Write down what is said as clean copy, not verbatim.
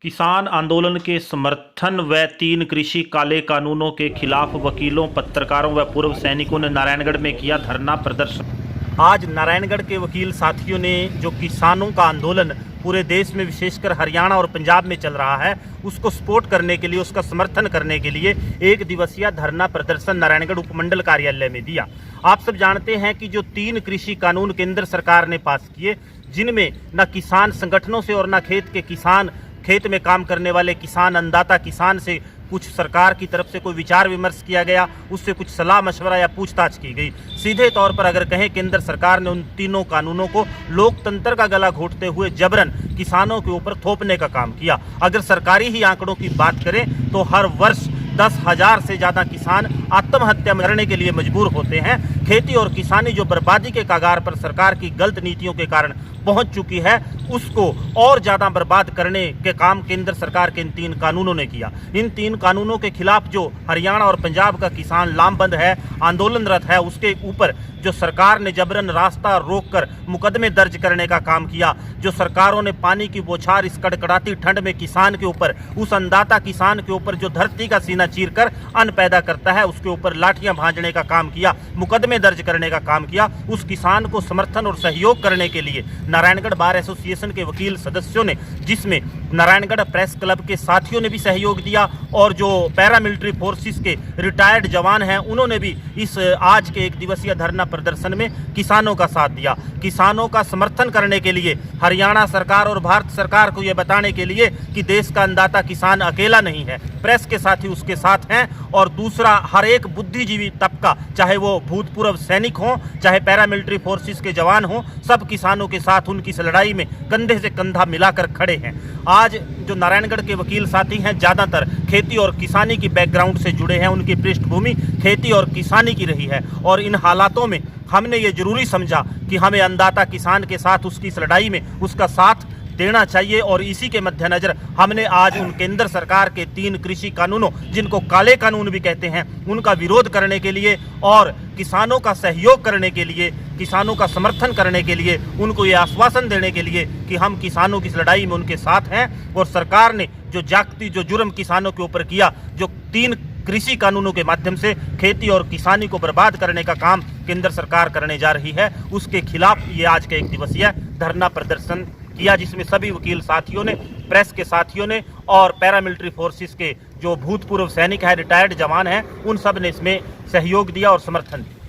किसान आंदोलन के समर्थन व 3 कृषि काले कानूनों के खिलाफ वकीलों, पत्रकारों व पूर्व सैनिकों ने नारायणगढ़ में किया धरना प्रदर्शन। आज नारायणगढ़ के वकील साथियों ने जो किसानों का आंदोलन पूरे देश में विशेषकर हरियाणा और पंजाब में चल रहा है, उसको सपोर्ट करने के लिए, उसका समर्थन करने के लिए एक दिवसीय धरना प्रदर्शन नारायणगढ़ उपमंडल कार्यालय में दिया। आप सब जानते हैं कि जो 3 कृषि कानून केंद्र सरकार ने पास किए, जिनमें न किसान संगठनों से और न खेत में काम करने वाले किसान, अन्नदाता किसान से कुछ सरकार की तरफ से कोई विचार विमर्श किया गया, उससे कुछ सलाह मशवरा या पूछताछ की गई। सीधे तौर पर अगर कहें, केंद्र सरकार ने उन तीनों कानूनों को लोकतंत्र का गला घोंटते हुए जबरन किसानों के ऊपर थोपने का काम किया। अगर सरकारी ही आंकड़ों की बात करें तो हर वर्ष 10,000 से ज़्यादा किसान आत्महत्या करने के लिए मजबूर होते हैं। खेती और किसानी जो बर्बादी के कगार पर सरकार की गलत नीतियों के कारण पहुंच चुकी है, उसको और ज़्यादा बर्बाद करने के काम केंद्र सरकार के इन 3 कानूनों ने किया। इन 3 कानूनों के खिलाफ जो हरियाणा और पंजाब का किसान लामबंद है, आंदोलनरत है, उसके ऊपर जो सरकार ने जबरन रास्ता रोककर मुकदमे दर्ज करने का काम किया, जो सरकारों ने पानी की बौछार इस कड़कड़ाती ठंड में किसान के ऊपर, उस अन्नदाता किसान के ऊपर जो धरती का सीना चीरकर अन्न पैदा करता है, उसके ऊपर लाठियां भांजने का काम किया, मुकदमे दर्ज करने का काम किया। उस किसान को समर्थन और सहयोग करने के लिए नारायणगढ़ बार एसोसिएशन के वकील सदस्यों ने, जिसमें नारायणगढ़ प्रेस क्लब के साथियों ने भी सहयोग दिया और जो पैरामिलिट्री फोर्सेस के रिटायर्ड जवान हैं, उन्होंने भी इस आज के एक दिवसीय धरना प्रदर्शन में किसानों का साथ दिया। किसानों का समर्थन करने के लिए हरियाणा सरकार और भारत सरकार को यह बताने के लिए कि देश का अन्नदाता किसान अकेला नहीं है, प्रेस के साथी उसके साथ हैं। और दूसरा, हर एक बुद्धिजीवी तबका, चाहे वो भूतपूर्व सैनिक हों, चाहे पैरामिलिट्री फोर्सेस के जवान हों, सब किसानों के साथ उनकी इस लड़ाई में कंधे से कंधा मिलाकर खड़े हैं। आज जो नारायणगढ़ के वकील साथी हैं, ज़्यादातर खेती और किसानी की बैकग्राउंड से जुड़े हैं, उनकी पृष्ठभूमि खेती और किसानी की रही है। और इन हालातों में हमने ये जरूरी समझा कि हमें अन्नदाता किसान के साथ उसकी इस लड़ाई में उसका साथ देना चाहिए। और इसी के मद्देनजर हमने आज उन केंद्र सरकार के 3 कृषि कानूनों, जिनको काले कानून भी कहते हैं, उनका विरोध करने के लिए और किसानों का सहयोग करने के लिए, किसानों का समर्थन करने के लिए, उनको ये आश्वासन देने के लिए कि हम किसानों की इस लड़ाई में उनके साथ हैं। और सरकार ने जो जुर्म किसानों के ऊपर किया, जो 3 कृषि कानूनों के माध्यम से खेती और किसानी को बर्बाद करने का काम केंद्र सरकार करने जा रही है, उसके खिलाफ ये आज का एक दिवसीय धरना प्रदर्शन किया, जिसमें सभी वकील साथियों ने, प्रेस के साथियों ने और पैरामिलिट्री फोर्सेस के जो भूतपूर्व सैनिक हैं, रिटायर्ड जवान हैं, उन सब ने इसमें सहयोग दिया और समर्थन दिया।